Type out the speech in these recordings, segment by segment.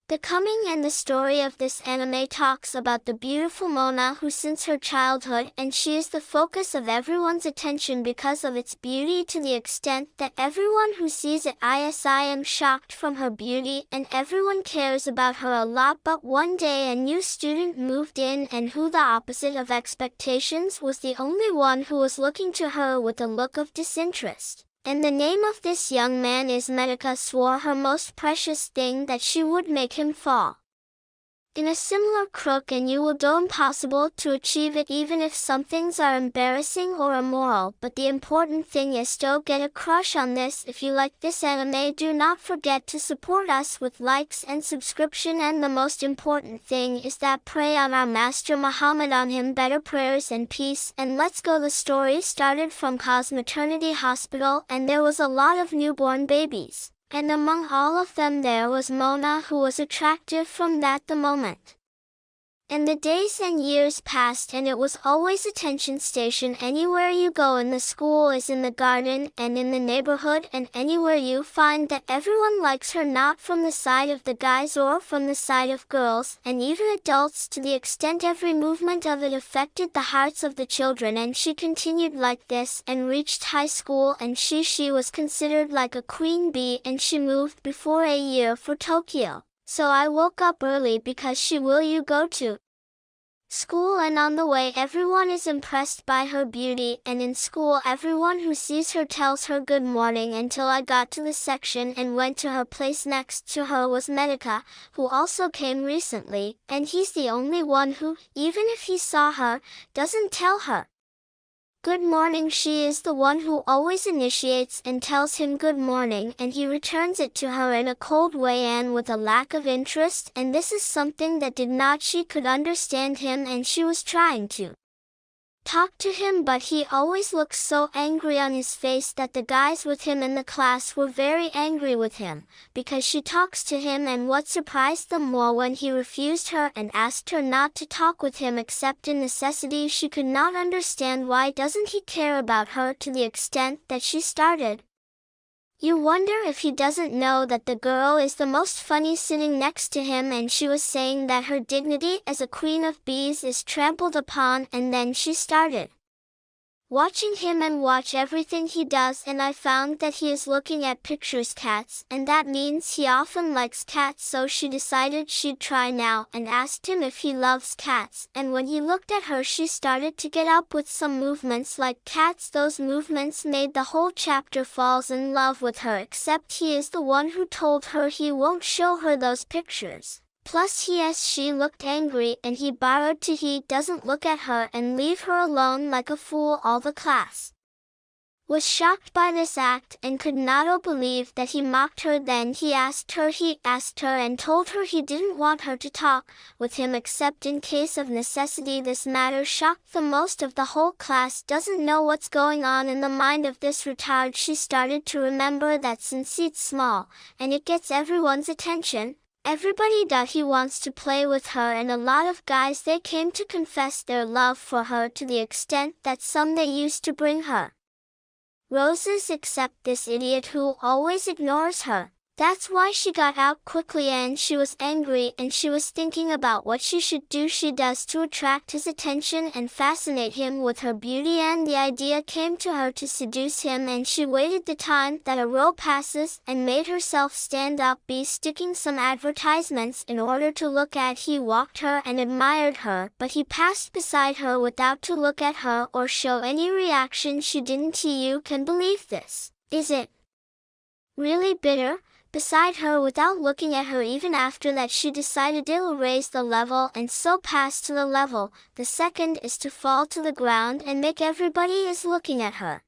The coming and the story of this anime talks about the beautiful Mona who since her childhood and she is the focus of everyone's attention because of its beauty to the extent that everyone who sees it is shocked from her beauty and everyone cares about her a lot. But one day a new student moved in and who the opposite of expectations was the only one who was looking to her with a look of disinterest. And the name of this young man is Medica swore her most precious thing that she would make him fall in a similar crook, and you will do impossible to achieve it even if some things are embarrassing or immoral. But the important thing is to get a crush on this. If you like this anime, do not forget to support us with likes and subscription, and the most important thing is that pray on our Master Muhammad, on him better prayers and peace. And let's go. The story started from Ka's maternity hospital and there was a lot of newborn babies. And among all of them there was Mona, who was attractive from the moment. And the days and years passed and it was always attention station. Anywhere you go in the school is in the garden and in the neighborhood, and anywhere you find that everyone likes her, not from the side of the guys or from the side of girls, and even adults, to the extent every movement of it affected the hearts of the children. And she continued like this and reached high school, and she was considered like a queen bee, and she moved before a year for Tokyo. So I woke up early because she will you go to school, and on the way everyone is impressed by her beauty, and in school everyone who sees her tells her good morning, until I got to the section and went to her place. Next to her was Medica, who also came recently, and he's the only one who, even if he saw her, doesn't tell her good morning. She is the one who always initiates and tells him good morning, and he returns it to her in a cold way and with a lack of interest, and this is something that she could understand him, and she was trying to talk to him, but he always looks so angry on his face that the guys with him in the class were very angry with him, because she talks to him. And what surprised them more, when he refused her and asked her not to talk with him except in necessity, she could not understand why doesn't he care about her, to the extent that she started. You wonder if he doesn't know that the girl is the most funny sitting next to him, and she was saying that her dignity as a queen of bees is trampled upon, and then she started watching him and watch everything he does, and I found that he is looking at pictures cats, and that means he often likes cats. So she decided she'd try now and asked him if he loves cats, and when he looked at her she started to get up with some movements like cats. Those movements made the whole chapter falls in love with her, except he is the one who told her he won't show her those pictures. Plus she looked angry and he borrowed to he doesn't look at her and leave her alone like a fool. All the class was shocked by this act and could not believe that he mocked her. Then he asked her and told her he didn't want her to talk with him except in case of necessity. This matter shocked the most of the whole class. Doesn't know what's going on in the mind of this retard. She started to remember that since it's small and it gets everyone's attention, everybody he wants to play with her, and a lot of guys they came to confess their love for her, to the extent that some they used to bring her roses, except this idiot who always ignores her. That's why she got out quickly, and she was angry and she was thinking about what she should do. She does to attract his attention and fascinate him with her beauty, and the idea came to her to seduce him, and she waited the time that a row passes and made herself stand up, sticking some advertisements in order to look at. He walked her and admired her, but he passed beside her without to look at her or show any reaction. She didn't. You can believe this? Is it really bitter? Beside her without looking at her. Even after that she decided to raise the level and so pass to the level. The second is to fall to the ground and make everybody is looking at her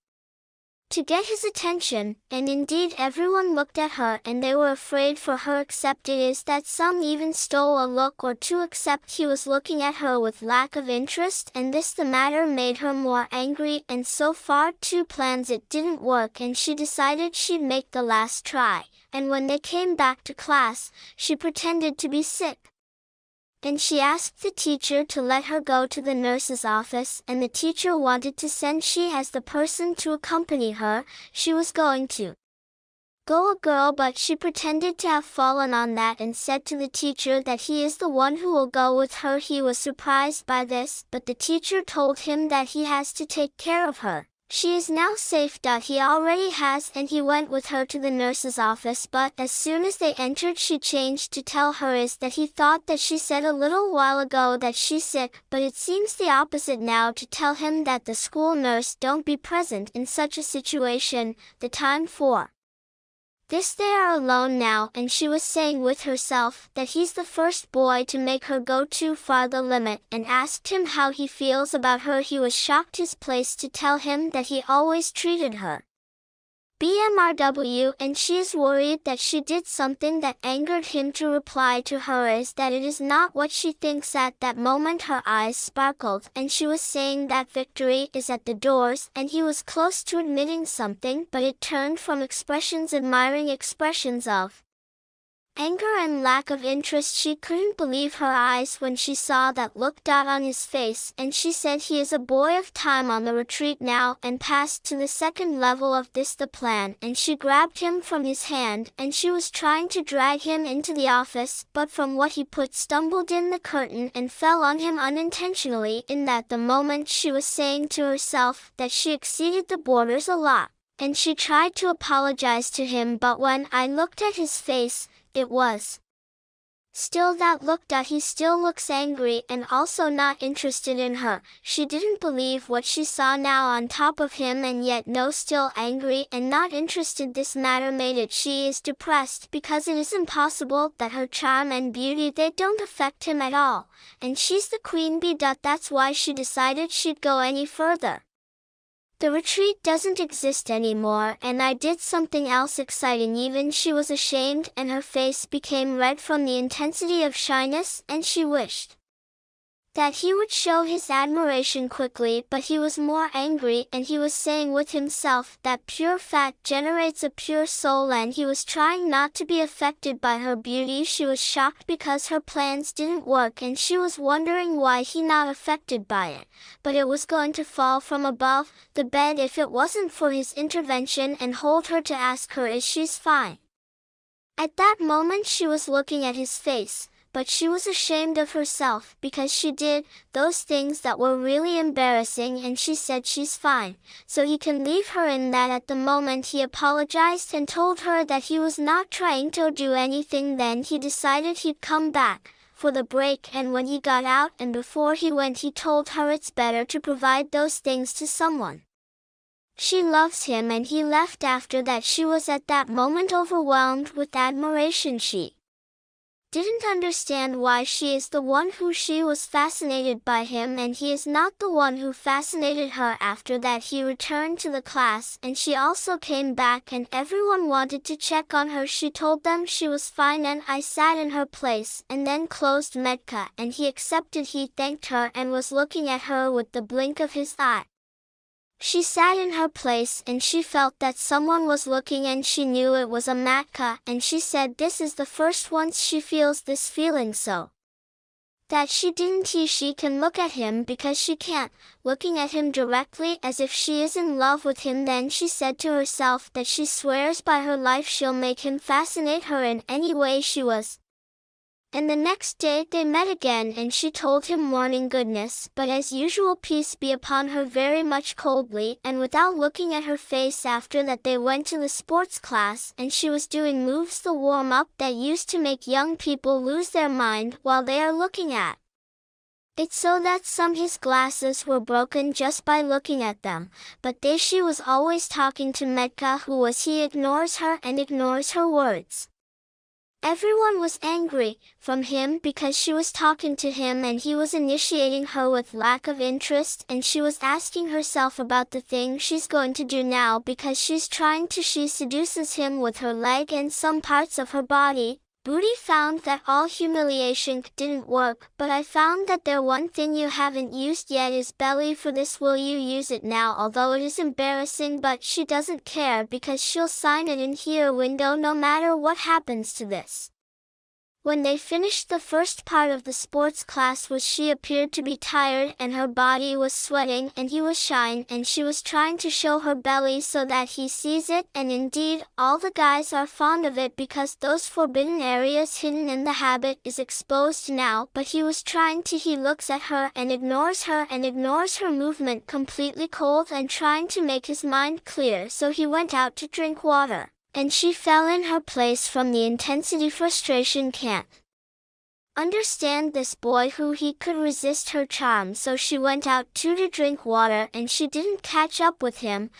to get his attention, and indeed everyone looked at her and they were afraid for her, except it is that some even stole a look or two, except he was looking at her with lack of interest, and this the matter made her more angry, and so far two plans it didn't work, and she decided she'd make the last try. And when they came back to class, she pretended to be sick. And she asked the teacher to let her go to the nurse's office, and the teacher wanted to send she as the person to accompany her. She was going to go a girl, but she pretended to have fallen on that and said to the teacher that he is the one who will go with her. He was surprised by this, but the teacher told him that he has to take care of her. She is now safe. He already has, and he went with her to the nurse's office, but as soon as they entered she changed to tell her is that he thought that she said a little while ago that she's sick, but it seems the opposite now, to tell him that the school nurse don't be present in such a situation, the time for this. They are alone now, and she was saying with herself that he's the first boy to make her go too far the limit, and asked him how he feels about her. He was shocked his place to tell him that he always treated her BMRW, and she is worried that she did something that angered him. To reply to her is that it is not what she thinks. At that moment her eyes sparkled, and she was saying that victory is at the doors, and he was close to admitting something, but it turned from admiring expressions of anger and lack of interest. She couldn't believe her eyes when she saw that look on his face, and she said he is a boy of time on the retreat now, and passed to the second level of this the plan, and she grabbed him from his hand, and she was trying to drag him into the office, but from what he put stumbled in the curtain and fell on him unintentionally. In that the moment she was saying to herself that she exceeded the borders a lot, and she tried to apologize to him, but when I looked at his face, it was still that look. He still looks angry and also not interested in her. She didn't believe what she saw now on top of him, and yet no, still angry and not interested. This matter made it. She is depressed because it is impossible that her charm and beauty, they don't affect him at all, and she's the queen bee. That's why she decided she'd go any further. The retreat doesn't exist anymore, and I did something else exciting. Even she was ashamed, and her face became red from the intensity of shyness, and she wished that he would show his admiration quickly, but he was more angry, and he was saying with himself that pure fat generates a pure soul, and he was trying not to be affected by her beauty. She was shocked because her plans didn't work, and she was wondering why he not affected by it, but it was going to fall from above the bed if it wasn't for his intervention and hold her to ask her is she's fine. At that moment she was looking at his face, but she was ashamed of herself because she did those things that were really embarrassing, and she said she's fine, so he can leave her. In that at the moment he apologized and told her that he was not trying to do anything. Then he decided he'd come back for the break, and when he got out and before he went he told her it's better to provide those things to someone. She loves him, and he left. After that she was at that moment overwhelmed with admiration. She didn't understand why she is the one who she was fascinated by him, and he is not the one who fascinated her. After that he returned to the class, and she also came back, and everyone wanted to check on her. She told them she was fine, and I sat in her place, and then closed Medka, and he accepted. He thanked her and was looking at her with the blink of his eye. She sat in her place, and she felt that someone was looking, and she knew it was a Matka, and she said this is the first once she feels this feeling, so that she didn't she can look at him because she can't, looking at him directly as if she is in love with him. Then she said to herself that she swears by her life she'll make him fascinate her in any way she was. And the next day they met again, and she told him morning goodness, but as usual peace be upon her, very much coldly and without looking at her face. After that they went to the sports class, and she was doing moves, the warm-up that used to make young people lose their mind while they are looking at it, so that some his glasses were broken just by looking at them. But she was always talking to Medka, who was he ignores her and ignores her words. Everyone was angry from him because she was talking to him and he was initiating her with lack of interest, and she was asking herself about the thing she's going to do now because she's trying to. She seduces him with her leg and some parts of her body. Booty found that all humiliation didn't work, but I found that there one thing you haven't used yet is belly. For this will you use it now, although it is embarrassing, but she doesn't care because she'll sign it in here window no matter what happens to this. When they finished the first part of the sports class she appeared to be tired and her body was sweating and he was shying and she was trying to show her belly so that he sees it, and indeed, all the guys are fond of it because those forbidden areas hidden in the habit is exposed now, but he looks at her and ignores her movement completely cold and trying to make his mind clear, so he went out to drink water. And she fell in her place from the intensity. Frustration can't understand this boy who he could resist her charm, so she went out too to drink water and she didn't catch up with him,